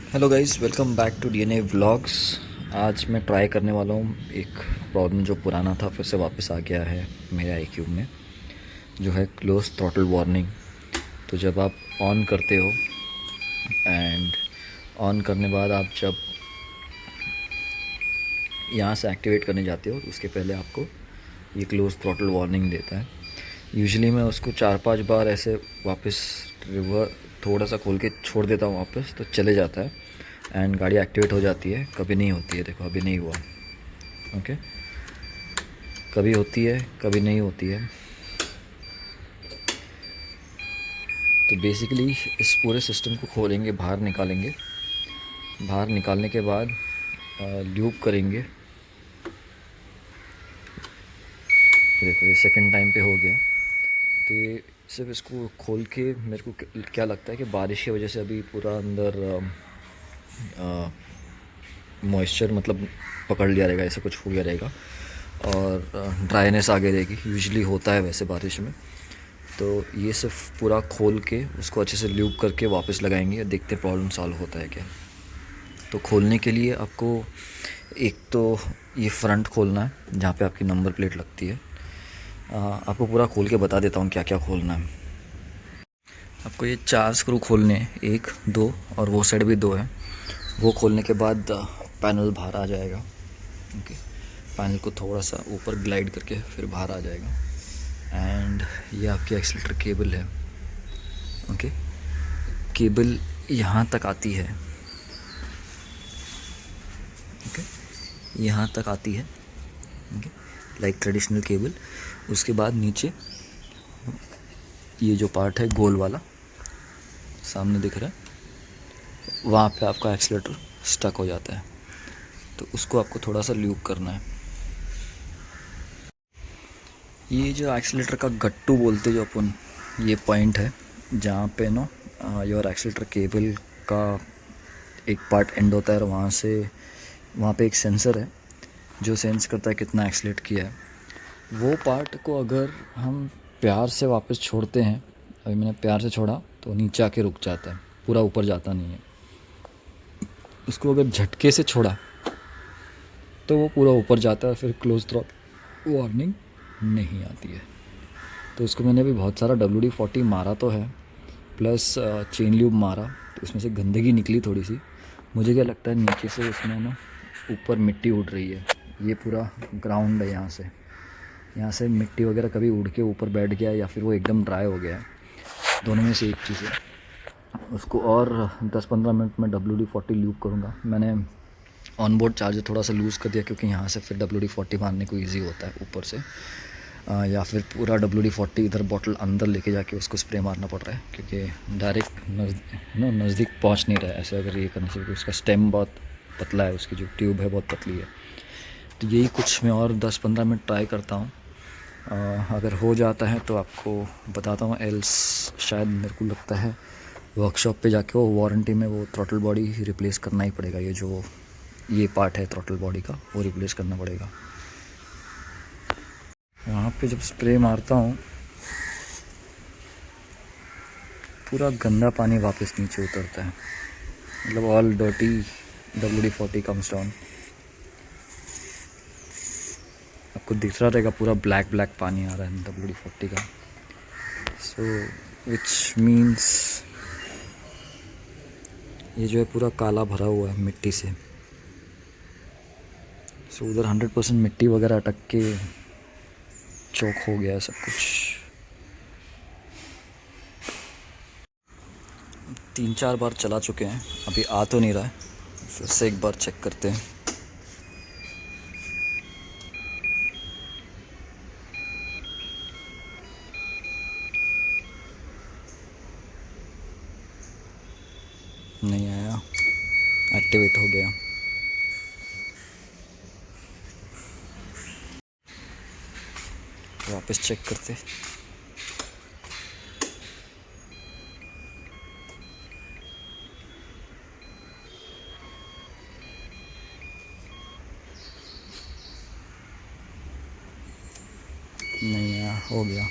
Hello guys, welcome back to DNA vlogs. आज मैं try करने वाला हूँ एक प्रॉब्लम जो पुराना था फिर से वापस आ गया है मेरे आईक्यूब में, जो है क्लोज थ्रॉटल वार्निंग। तो जब आप ऑन करते हो एंड ऑन करने बाद आप जब यहाँ से एक्टिवेट करने जाते हो तो उसके पहले आपको ये क्लोज थ्रॉटल वार्निंग देता है। यूजुअली मैं उसको 4-5 बार ऐसे वापस रिवर थोड़ा सा खोल के छोड़ देता हूँ, वापस तो चले जाता है एंड गाड़ी एक्टिवेट हो जाती है। कभी नहीं होती है, देखो अभी नहीं हुआ। ओके, कभी होती है कभी नहीं होती है। तो बेसिकली इस पूरे सिस्टम को खोलेंगे, बाहर निकालेंगे। बाहर निकालने के बाद लूप करेंगे। ये देखो, ये सेकंड टाइम पे हो गया। तो ये सिर्फ इसको खोल के मेरे को क्या लगता है कि बारिश की वजह से अभी पूरा अंदर मॉइस्चर मतलब पकड़ लिया रहेगा, ऐसा कुछ हो गया रहेगा और ड्राइनेस आगे रहेगी। यूजुअली होता है वैसे बारिश में। तो ये सिर्फ पूरा खोल के उसको अच्छे से ल्यूब करके वापस लगाएंगे, देखते प्रॉब्लम सॉल्व होता है क्या। तो खोलने के लिए आपको एक तो ये फ्रंट खोलना है जहाँ पे आपकी नंबर प्लेट लगती है। आपको पूरा खोल के बता देता हूँ क्या क्या खोलना है। आपको ये 4 स्क्रू खोलने हैं, 1 2 और वो साइड भी 2 है। वो खोलने के बाद पैनल बाहर आ जाएगा। ओके, पैनल को थोड़ा सा ऊपर ग्लाइड करके फिर बाहर आ जाएगा। एंड ये आपकी एक्सीलेटर केबल है। ओके, केबल यहाँ तक आती है। ओके, यहाँ तक आती है। Okay, like traditional cable. उसके बाद नीचे ये जो पार्ट है गोल वाला सामने दिख रहा है, वहाँ पे आपका एक्सीलेटर स्टक हो जाता है। तो उसको आपको थोड़ा सा ल्यूब करना है। ये जो एक्सीलेटर का गट्टू बोलते जो अपन, ये पॉइंट है जहाँ पे ना योर एक्सीलेटर केबल का एक पार्ट एंड होता है और वहाँ पे एक सेंसर है जो सेंस करता है कितना एक्सीलेट किया है। वो पार्ट को अगर हम प्यार से वापस छोड़ते हैं, अभी मैंने प्यार से छोड़ा तो नीचे आके रुक जाता है, पूरा ऊपर जाता नहीं है। उसको अगर झटके से छोड़ा तो वो पूरा ऊपर जाता है, फिर क्लोज थ्रॉटल वार्निंग नहीं आती है। तो उसको मैंने भी बहुत सारा WD-40 मारा तो है, प्लस चेन ल्यूब मारा, तो उसमें से गंदगी निकली थोड़ी सी। मुझे क्या लगता है नीचे से उसमें ना ऊपर मिट्टी उड़ रही है। ये पूरा ग्राउंड है, यहाँ से मिट्टी वगैरह कभी उड़ के ऊपर बैठ गया या फिर वो एकदम ड्राई हो गया है। दोनों में से एक चीज़ है। उसको और 10-15 मिनट में WD-40 ल्यूब करूँगा। मैंने ऑन बोर्ड चार्जर थोड़ा सा लूज़ कर दिया क्योंकि यहाँ से फिर WD-40 मारने को ईजी होता है ऊपर से। या फिर पूरा WD-40 इधर बॉटल अंदर लेके जाके उसको स्प्रे मारना पड़ रहा है क्योंकि डायरेक्ट नज़दीक पहुँच नहीं रहा है। ऐसे अगर ये करने से, क्योंकि उसका स्टेम बहुत पतला है, उसकी जो ट्यूब है बहुत पतली है। तो यही कुछ मैं और 10-15 मिनट ट्राई करता हूँ। अगर हो जाता है तो आपको बताता हूँ, एल्स शायद मेरे को लगता है वर्कशॉप पे जाके वो वारंटी में वो थ्रॉटल बॉडी रिप्लेस करना ही पड़ेगा। ये पार्ट है थ्रॉटल बॉडी का, वो रिप्लेस करना पड़ेगा। वहाँ पे जब स्प्रे मारता हूँ पूरा गंदा पानी वापस नीचे उतरता है, मतलब all dirty WD-40 comes down. आपको दिख रहा रहेगा पूरा ब्लैक पानी आ रहा है WD-40 का। सो विच मीन्स ये जो है पूरा काला भरा हुआ है मिट्टी से। सो उधर 100% मिट्टी वगैरह अटक के चौक हो गया है सब कुछ। 3-4 बार चला चुके हैं, अभी आ तो नहीं रहा है। फिर से एक बार चेक करते हैं। नहीं आया, एक्टिवेट हो गया। वापस चेक करते। नहीं आया, हो गया।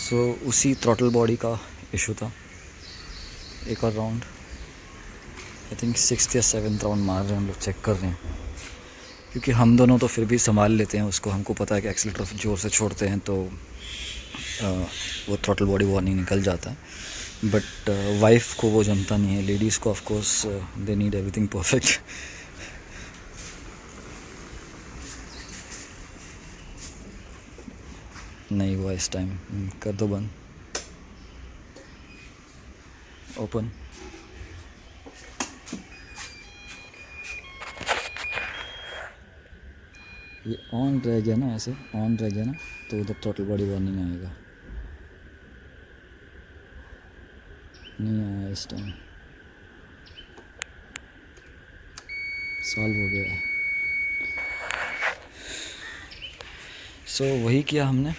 सो उसी थ्रॉटल बॉडी का इशू था। एक और राउंड। आई थिंक 6th या 7th राउंड मार रहे हैं हम लोग, चेक कर रहे हैं, क्योंकि हम दोनों तो फिर भी संभाल लेते हैं उसको, हमको पता है कि एक्सीलेटर ज़ोर से छोड़ते हैं तो वो थ्रॉटल बॉडी वार्निंग निकल जाता है, बट वाइफ को वो जमता नहीं है, लेडीज़ को of course they need everything perfect. नहीं हुआ इस टाइम, कर दो बंद, ओपन। ये ऑन रह गया ना, ऐसे ऑन रह गया ना तो उधर टोटल बॉडी वार्निंग आएगा, नहीं आया इस टाइम, सॉल्व हो गया है। सो वही किया हमने।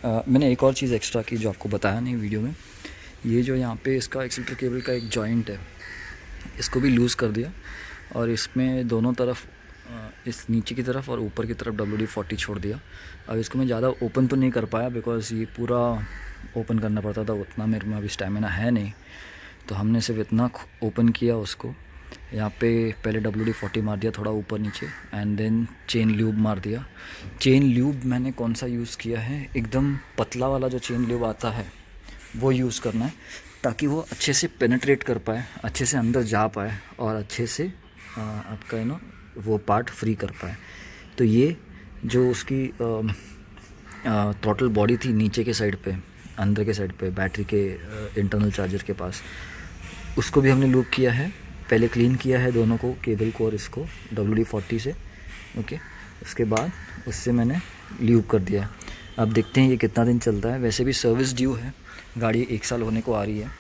मैंने एक और चीज़ एक्स्ट्रा की जो आपको बताया नहीं वीडियो में, ये जो यहाँ पे इसका एक्सीलेटर केबल का एक जॉइंट है, इसको भी लूज़ कर दिया और इसमें दोनों तरफ इस नीचे की तरफ और ऊपर की तरफ WD-40 छोड़ दिया। अब इसको मैं ज़्यादा ओपन तो नहीं कर पाया बिकॉज़ ये पूरा ओपन करना पड़ता था, उतना मेरे में अभी स्टैमिना है नहीं, तो हमने सिर्फ इतना ओपन किया उसको। यहाँ पे पहले WD-40 मार दिया थोड़ा ऊपर नीचे एंड देन चेन ल्यूब मार दिया। चेन ल्यूब मैंने कौन सा यूज़ किया है, एकदम पतला वाला जो चेन ल्यूब आता है वो यूज़ करना है, ताकि वो अच्छे से पेनिट्रेट कर पाए, अच्छे से अंदर जा पाए और अच्छे से आपका यू नो वो पार्ट फ्री कर पाए। तो ये जो उसकी थ्रॉटल बॉडी थी नीचे के साइड पे, अंदर के साइड पे बैटरी के इंटरनल चार्जर के पास, उसको भी हमने लूप किया है, पहले क्लीन किया है दोनों को, केबल को और इसको WD-40 से, ओके। उसके बाद उससे मैंने ल्यूब कर दिया है। अब देखते हैं ये कितना दिन चलता है। वैसे भी सर्विस ड्यू है, गाड़ी 1 साल होने को आ रही है,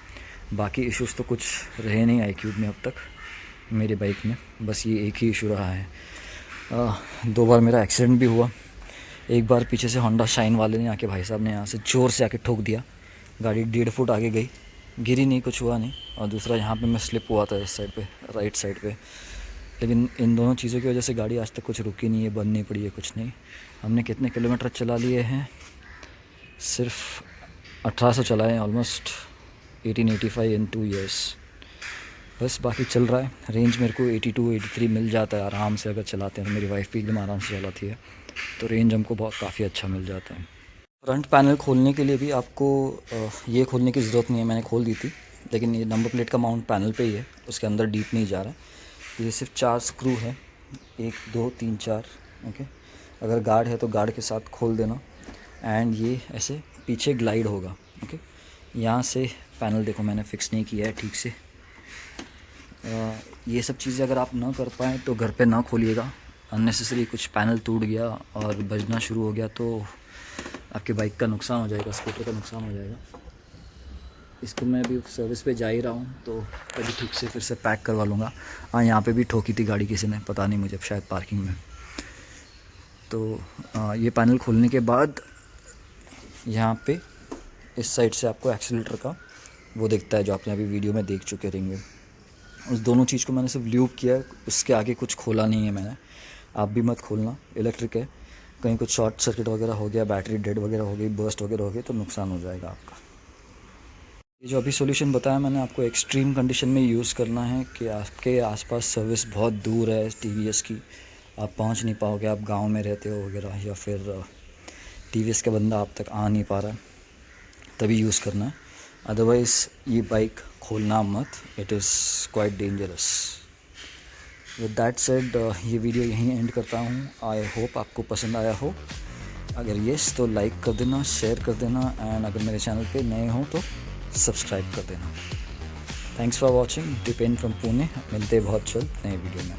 बाकी इश्यूज़ तो कुछ रहे नहीं iQube में अब तक मेरे बाइक में, बस ये एक ही इशू रहा है। 2 बार मेरा एक्सीडेंट भी हुआ। एक बार पीछे से होंडा शाइन वाले ने आके, भाई साहब ने यहाँ से ज़ोर से आके ठोक दिया, गाड़ी 1.5 फुट आगे गई, गिरी नहीं, कुछ हुआ नहीं। और दूसरा यहाँ पे मैं स्लिप हुआ था इस साइड पे, राइट साइड पे, लेकिन इन दोनों चीज़ों की वजह से गाड़ी आज तक कुछ रुकी नहीं है, बंद नहीं पड़ी है, कुछ नहीं। हमने कितने किलोमीटर चला लिए हैं, सिर्फ 1800 चलाए हैं, ऑलमोस्ट 1885 इन 2 ईयर्स, बस बाकी चल रहा है। रेंज मेरे को 82-83 मिल जाता है आराम से, अगर चलाते हैं। मेरी वाइफ भी एकदम आराम से चलाती है, तो रेंज हमको बहुत काफ़ी अच्छा मिल जाता है। फ्रंट पैनल खोलने के लिए भी आपको ये खोलने की ज़रूरत नहीं है, मैंने खोल दी थी, लेकिन ये नंबर प्लेट का माउंट पैनल पे ही है, उसके अंदर डीप नहीं जा रहा है। ये सिर्फ 4 स्क्रू है, 1 2 3 4, ओके। अगर गार्ड है तो गार्ड के साथ खोल देना, एंड ये ऐसे पीछे ग्लाइड होगा, ओके। यहाँ से पैनल देखो मैंने फिक्स नहीं किया है ठीक से। ये सब चीज़ें अगर आप ना कर पाएँ तो घर पे ना खोलिएगा, अननेसेसरी कुछ पैनल टूट गया और बजना शुरू हो गया तो आपके बाइक का नुकसान हो जाएगा, स्कूटर का नुकसान हो जाएगा। इसको मैं अभी सर्विस पे जा ही रहा हूँ, तो कभी ठीक से फिर से पैक करवा लूँगा। हाँ, यहाँ पे भी ठोकी थी गाड़ी किसी ने, पता नहीं मुझे, शायद पार्किंग में। तो ये पैनल खोलने के बाद यहाँ पे इस साइड से आपको एक्सीलेटर का वो दिखता है, जो आपने अभी वीडियो में देख चुके रहेंगे। उस दोनों चीज़ को मैंने सिर्फ ल्यूब किया है, उसके आगे कुछ खोला नहीं है मैंने। आप भी मत खोलना, इलेक्ट्रिक है, कहीं कुछ शॉर्ट सर्किट वगैरह हो गया, बैटरी डेड वगैरह हो गई, बर्स्ट वगैरह हो गई तो नुकसान हो जाएगा आपका। ये जो अभी सॉल्यूशन बताया मैंने आपको, एक्सट्रीम कंडीशन में यूज़ करना है कि आपके आसपास सर्विस बहुत दूर है TVS की, आप पहुंच नहीं पाओगे, आप गांव में रहते हो वगैरह, या फिर TVS का बंदा आप तक आ नहीं पा रहा है, तभी यूज़ करना है। अदरवाइज़ ये बाइक खोलना मत, it is quite dangerous. With that said, ये वीडियो यहीं एंड करता हूँ। आई होप आपको पसंद आया हो। अगर येस तो लाइक कर देना, शेयर कर देना, एंड अगर मेरे चैनल पे नए हो तो सब्सक्राइब कर देना। Thanks for watching, depend from Pune. मिलते बहुत जल्द नए वीडियो में।